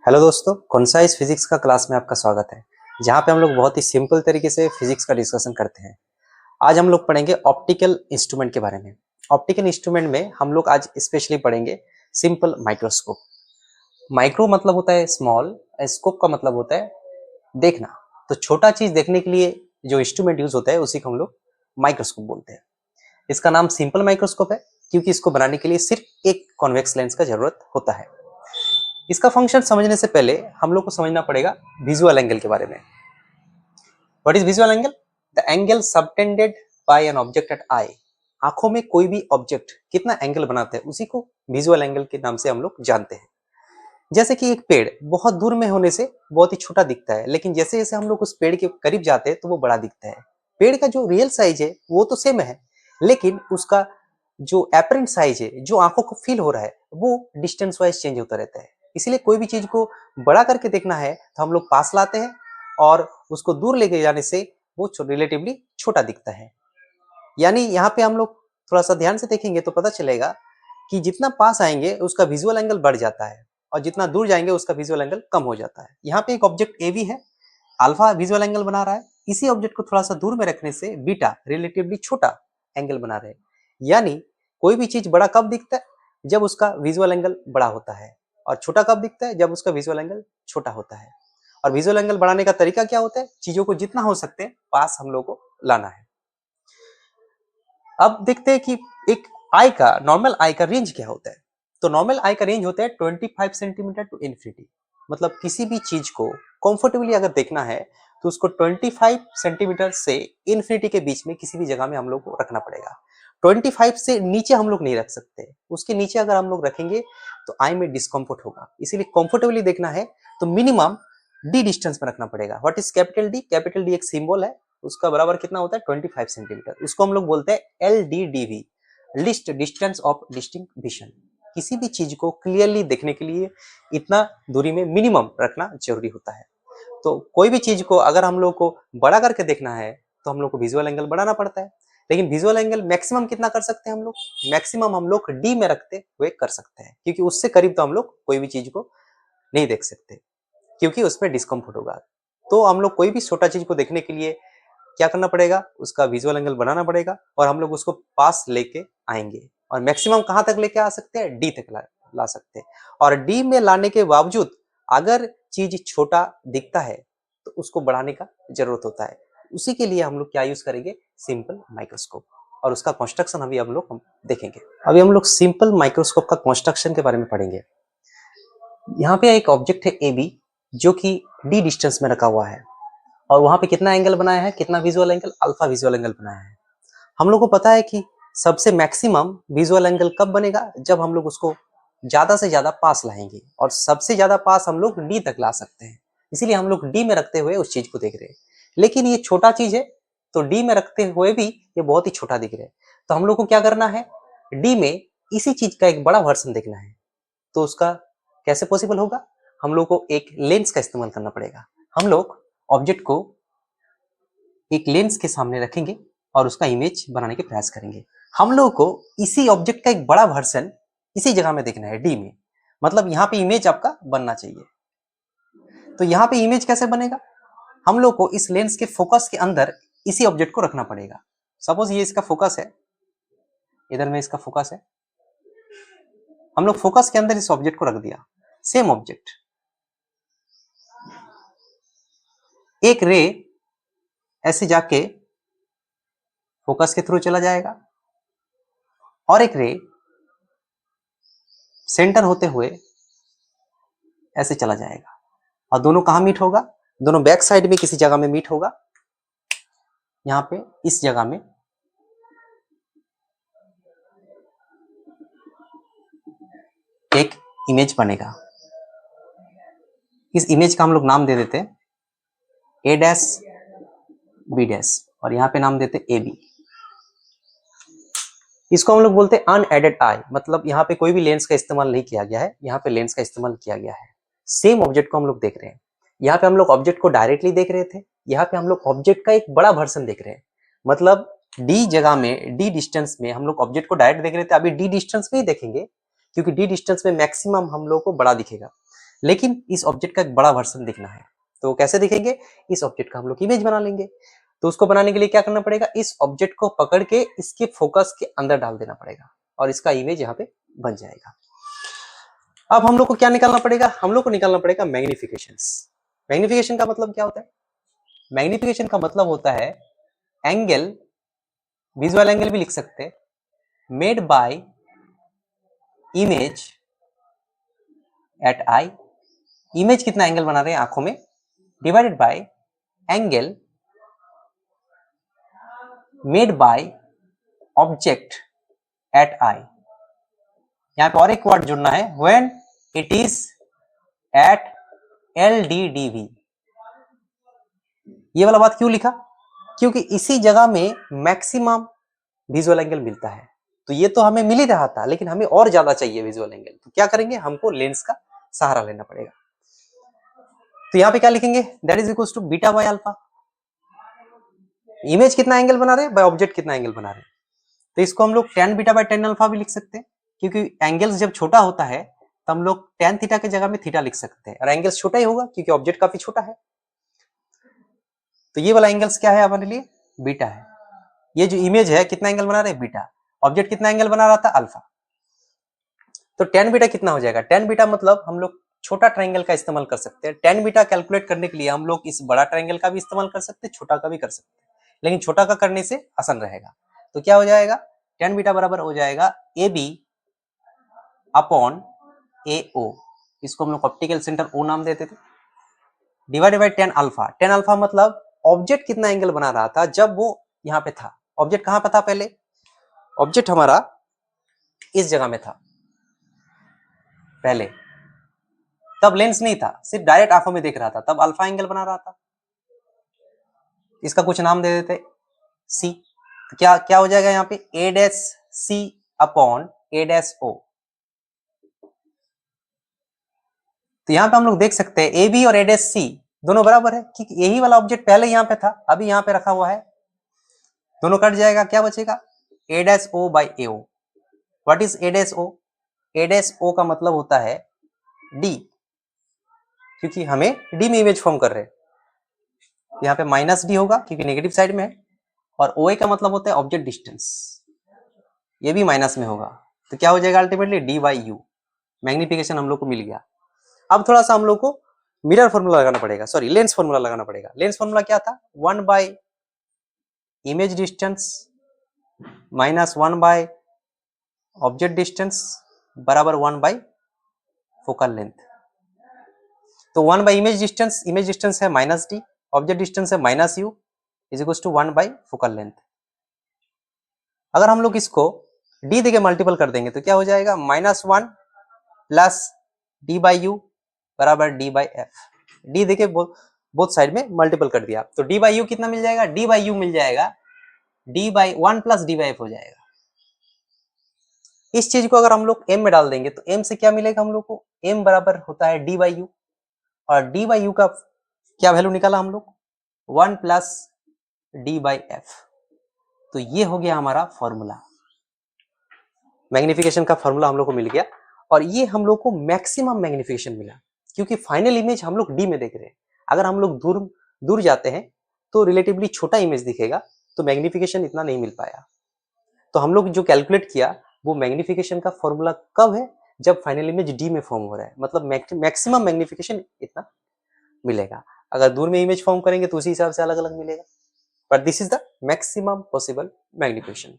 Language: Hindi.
हेलो दोस्तों, कॉन्साइज फिजिक्स का क्लास में आपका स्वागत है। जहाँ पे हम लोग बहुत ही सिंपल तरीके से फिजिक्स का डिस्कशन करते हैं। आज हम लोग पढ़ेंगे ऑप्टिकल इंस्ट्रूमेंट के बारे में। ऑप्टिकल इंस्ट्रूमेंट में हम लोग आज स्पेशली पढ़ेंगे सिंपल माइक्रोस्कोप। माइक्रो मतलब होता है स्मॉल, स्कोप का मतलब होता है देखना। तो छोटा चीज देखने के लिए जो इंस्ट्रूमेंट यूज होता है उसी को हम लोग माइक्रोस्कोप बोलते हैं। इसका नाम सिंपल माइक्रोस्कोप है क्योंकि इसको बनाने के लिए सिर्फ एक कॉन्वेक्स लेंस का जरूरत होता है। इसका फंक्शन समझने से पहले हम लोग को समझना पड़ेगा विजुअल एंगल के बारे में। What is visual angle? The angle subtended by an object at eye. आंखों में कोई भी ऑब्जेक्ट कितना एंगल बनाते हैं उसी को विजुअल एंगल के नाम से हम लोग जानते हैं। जैसे कि एक पेड़ बहुत दूर में होने से बहुत ही छोटा दिखता है, लेकिन जैसे जैसे हम लोग उस पेड़ के करीब जाते हैं तो वो बड़ा दिखता है। पेड़ का जो रियल साइज है वो तो सेम है, लेकिन उसका जो एपरेंट साइज है, जो आंखों को फील हो रहा है, वो डिस्टेंस वाइज चेंज होता रहता है। इसलिए कोई भी चीज को बड़ा करके देखना है तो हम लोग पास लाते हैं और उसको दूर लेके जाने से वो रिलेटिवली छोटा दिखता है। यानी यहाँ पे हम लोग थोड़ा सा ध्यान से देखेंगे तो पता चलेगा कि जितना पास आएंगे उसका विजुअल एंगल बढ़ जाता है और जितना दूर जाएंगे उसका विजुअल एंगल कम हो जाता है। यहाँ पे एक ऑब्जेक्ट ए भी है, अल्फा विजुअल एंगल बना रहा है। इसी ऑब्जेक्ट को थोड़ा सा दूर में रखने से बीटा रिलेटिवली छोटा एंगल बना रहे हैं। यानी कोई भी चीज बड़ा कब दिखता है? जब उसका विजुअल एंगल बड़ा होता है। और छोटा कब दिखता है? जब उसका विजुअल एंगल छोटा होता है। और विजुअल एंगल बढ़ाने का तरीका क्या होता है? चीजों को जितना हो सकते हैं पास हम लोग को लाना है। अब देखते हैं कि एक आई का नॉर्मल आई का रेंज क्या होता है। तो नॉर्मल आई का रेंज होता है 25 सेंटीमीटर टू इन्फिनिटी। मतलब किसी भी चीज को कंफर्टेबली अगर देखना है तो उसको 25 सेंटीमीटर से इन्फिनिटी के बीच में किसी भी जगह में हम लोग को रखना पड़ेगा। 25 से नीचे हम लोग नहीं रख सकते। उसके नीचे अगर हम लोग रखेंगे तो आई में डिस्कम्फर्ट होगा। इसीलिए कंफर्टेबली देखना है तो मिनिमम डी डिस्टेंस में रखना पड़ेगा। What is capital D? Capital D एक सिंबल है, उसका बराबर कितना होता है? 25 सेंटीमीटर। उसको हम लोग बोलते हैं LDDV, list distance of distinct vision. किसी भी चीज को क्लियरली देखने के लिए इतना दूरी में मिनिमम रखना जरूरी होता है। तो कोई भी चीज को अगर हम लोग को बड़ा करके देखना है तो हम लोग को विजुअल एंगल बढ़ाना पड़ता है। लेकिन विजुअल एंगल मैक्सिमम कितना कर सकते हैं हम लोग? मैक्सिमम हम लोग डी में रखते हुए कर सकते हैं, क्योंकि उससे करीब तो हम लोग कोई भी चीज को नहीं देख सकते, क्योंकि उसमें डिस्कम्फर्ट होगा। तो हम लोग कोई भी छोटा चीज को देखने के लिए क्या करना पड़ेगा? उसका विजुअल एंगल बनाना पड़ेगा और हम लोग उसको पास लेके आएंगे। और मैक्सिमम कहां तक लेके आ सकते हैं? डी तक ला सकते हैं। और डी में लाने के बावजूद अगर चीज छोटा दिखता है तो उसको बढ़ाने का जरूरत होता है। उसी के लिए हम लोग क्या यूज करेंगे? Simple microscope. और उसका कंस्ट्रक्शन अभी हम लोग देखेंगे। अभी हम लोग सिंपल माइक्रोस्कोप का कंस्ट्रक्शन के बारे में पढ़ेंगे। यहाँ पे एक ऑब्जेक्ट है ए बी, जो कि डी डिस्टेंस में रखा हुआ है और वहां पे कितना एंगल बनाया है? कितना visual angle? Alpha visual angle बनाया है। हम लोग को पता है कि सबसे मैक्सिमम विजुअल एंगल कब बनेगा? जब हम लोग उसको ज्यादा से ज्यादा पास लाएंगे, और सबसे ज्यादा पास हम लोग डी तक ला सकते हैं। इसीलिए हम लोग डी में रखते हुए उस चीज को देख रहे हैं। लेकिन ये छोटा चीज है तो डी में रखते हुए भी ये बहुत ही छोटा दिख रहा है। तो हम लोग को क्या करना है? डी में इसी चीज का एक बड़ा वर्जन देखना है। तो उसका कैसे पॉसिबल होगा? हम लोग को एक लेंस का इस्तेमाल करना पड़ेगा। हम लोग ऑब्जेक्ट को एक लेंस के सामने रखेंगे और उसका इमेज बनाने के प्रयास करेंगे। हम लोग को इसी ऑब्जेक्ट का एक बड़ा वर्जन इसी जगह में देखना है, डी में। मतलब यहाँ पे इमेज आपका बनना चाहिए। तो यहाँ पे इमेज कैसे बनेगा? हम लोग को इस लेंस के फोकस के अंदर इसी ऑब्जेक्ट को रखना पड़ेगा। सपोज ये इसका फोकस है, इधर में इसका फोकस है। हम लोग फोकस के अंदर इस ऑब्जेक्ट को रख दिया। सेम ऑब्जेक्ट, एक रे ऐसे जाके फोकस के थ्रू चला जाएगा और एक रे सेंटर होते हुए ऐसे चला जाएगा। और दोनों कहां मीट होगा? दोनों बैक साइड में किसी जगह में मीट होगा। यहां पे इस जगह में एक इमेज बनेगा। इस इमेज का हम लोग नाम दे देते हैं ए डैश बी डैश, और यहां पे नाम देते ए बी। इसको हम लोग बोलते हैं अनएडेड आई, मतलब यहाँ पे कोई भी लेंस का इस्तेमाल नहीं किया गया है, यहाँ पे लेंस का इस्तेमाल किया गया है। सेम ऑब्जेक्ट को हम लोग देख रहे हैं। यहाँ पे हम लोग ऑब्जेक्ट को डायरेक्टली देख रहे थे, यहाँ पे हम लोग ऑब्जेक्ट का एक बड़ा वर्जन देख रहे हैं। मतलब डी जगह में, डी डिस्टेंस में हम लोग ऑब्जेक्ट को डायरेक्ट देख रहे थे, अभी डी डिस्टेंस में ही देखेंगे, क्योंकि डी डिस्टेंस में मैक्सिमम हम लोग को बड़ा दिखेगा। लेकिन इस ऑब्जेक्ट का एक बड़ा वर्जन दिखना है, तो कैसे दिखेंगे? इस ऑब्जेक्ट का हम लोग इमेज बना लेंगे। तो उसको बनाने के लिए क्या करना पड़ेगा? इस ऑब्जेक्ट को पकड़ के इसके फोकस के अंदर डाल देना पड़ेगा और इसका इमेज यहाँ पे बन जाएगा। अब हम लोग को क्या निकालना पड़ेगा? हम लोग को निकालना पड़ेगा मैग्निफिकेशंस। मैग्निफिकेशन का मतलब क्या होता है? मैग्निफिकेशन का मतलब होता है एंगल, विजुअल एंगल भी लिख सकते हैं, made by image at eye. Image कितना एंगल बना रहे हैं आंखों में, divided by angle made by object at eye. यहां पे और एक वर्ड जुड़ना है, when it is at LDDV। ये वाला बात क्यों लिखा? क्योंकि इसी जगह में मैक्सिमम विजुअल एंगल मिलता है। तो ये तो हमें मिल ही रहा था, लेकिन हमें और ज्यादा चाहिए विजुअल एंगल, तो क्या करेंगे? हमको लेंस का सहारा लेना पड़ेगा। तो यहाँ पे क्या लिखेंगे? That is equals to beta by alpha. Image कितना एंगल बना रहे हैं, बाय ऑब्जेक्ट कितना एंगल बना रहे हैं। तो इसको हम लोग tan beta by tan alpha भी लिख सकते हैं, क्योंकि एंगल्स जब छोटा होता है तो हम लोग tan थीटा की जगह में थीटा लिख सकते हैं, और एंगल्स छोटा ही होगा क्योंकि ऑब्जेक्ट काफी छोटा है। तो ये वाला एंगल्स क्या है हमारे लिए? बीटा है। ये जो इमेज है कितना एंगल बना रहे हैं? बीटा। ऑब्जेक्ट कितना एंगल बना रहा था? अल्फा। तो tan बीटा कितना हो जाएगा? tan बीटा मतलब हम लोग छोटा ट्रायंगल का इस्तेमाल कर सकते हैं। tan बीटा कैलकुलेट करने के लिए हम लोग इस बड़ा ट्रायंगल का भी इस्तेमाल कर सकते हैं, छोटा का भी कर सकते हैं, लेकिन छोटा का करने से आसान रहेगा। तो क्या हो जाएगा? tan बीटा बराबर हो जाएगा AB अपॉन AO। इसको हम लोग ऑप्टिकल सेंटर O नाम देते थे, divided by tan alpha. tan alpha मतलब ऑब्जेक्ट कितना एंगल बना रहा था जब वो यहाँ पे था। ऑब्जेक्ट कहाँ पे था पहले? ऑब्जेक्ट हमारा इस जगह में था पहले, तब लेंस नहीं था, सिर्फ डायरेक्ट आंखों में देख रहा था, तब अल्फा एंगल बना रहा था। इसका कुछ नाम दे देते C। तो क्या क्या हो जाएगा यहाँ पे? A dash C upon A dash O। तो यहाँ पे हम लोग देख सकते हैं AB और A डैश C दोनों बराबर है, क्योंकि यही वाला ऑब्जेक्ट पहले यहाँ पे था, अभी यहाँ पे रखा हुआ है। दोनों कट जाएगा, क्या बचेगा? A dash O by AO। What is A dash O? A dash O का मतलब होता है D, क्योंकि हमें D में इमेज फॉर्म कर रहे हैं। यहाँ पे माइनस D होगा क्योंकि नेगेटिव साइड में है, और OA का मतलब होता है ऑब्जेक्ट डिस्टेंस, ये भी माइनस में होगा। तो क्या हो जाएगा ultimately? D by U। Magnification हम लोग को मिल गया। अब थोड़ा सा हम लोग को मिरर फॉर्मूला लगाना पड़ेगा, सॉरी लेंस फॉर्मूला लगाना पड़ेगा। लेंस फॉर्मूला क्या था? 1 by image distance minus 1 by object distance बराबर 1 बाय फोकल लेंथ। तो 1 बाय इमेज डिस्टेंस है माइनस D, ऑब्जेक्ट डिस्टेंस है minus U, is equal to 1 by focal length. अगर हम लोग इसको D देके मल्टीपल कर देंगे तो क्या हो जाएगा? -1 प्लस D बाई U बराबर D बाई F। D देके बोथ साइड में मल्टीपल कर दिया, तो D बाई U कितना मिल जाएगा? D बाई U मिल जाएगा D by 1 plus D by F हो जाएगा। इस चीज को अगर हम लोग M में डाल देंगे तो M से क्या मिलेगा हम लोग को? M बराबर होता है D बाई U, और D बाई U का क्या वैल्यू निकाला हम लोग? 1 प्लस D बाई F। तो ये हो गया हमारा फॉर्मूला, मैग्निफिकेशन का फॉर्मूला हम लोग को मिल गया। और ये हम लोग को मैक्सिमम मैग्निफिकेशन मिला, क्योंकि फाइनल इमेज हम लोग D में देख रहे हैं। अगर हम लोग दूर दूर जाते हैं तो रिलेटिवली छोटा इमेज दिखेगा, तो मैग्निफिकेशन इतना नहीं मिल पाया। तो हम लोग जो कैलकुलेट किया वो मैग्निफिकेशन का फॉर्मूला कब है? जब फाइनल इमेज D में फॉर्म हो रहा है, मतलब मैक्सिमम मैग्निफिकेशन इतना मिलेगा। अगर दूर में इमेज फॉर्म करेंगे तो उसी हिसाब से अलग अलग मिलेगा, but this is the maximum possible magnification.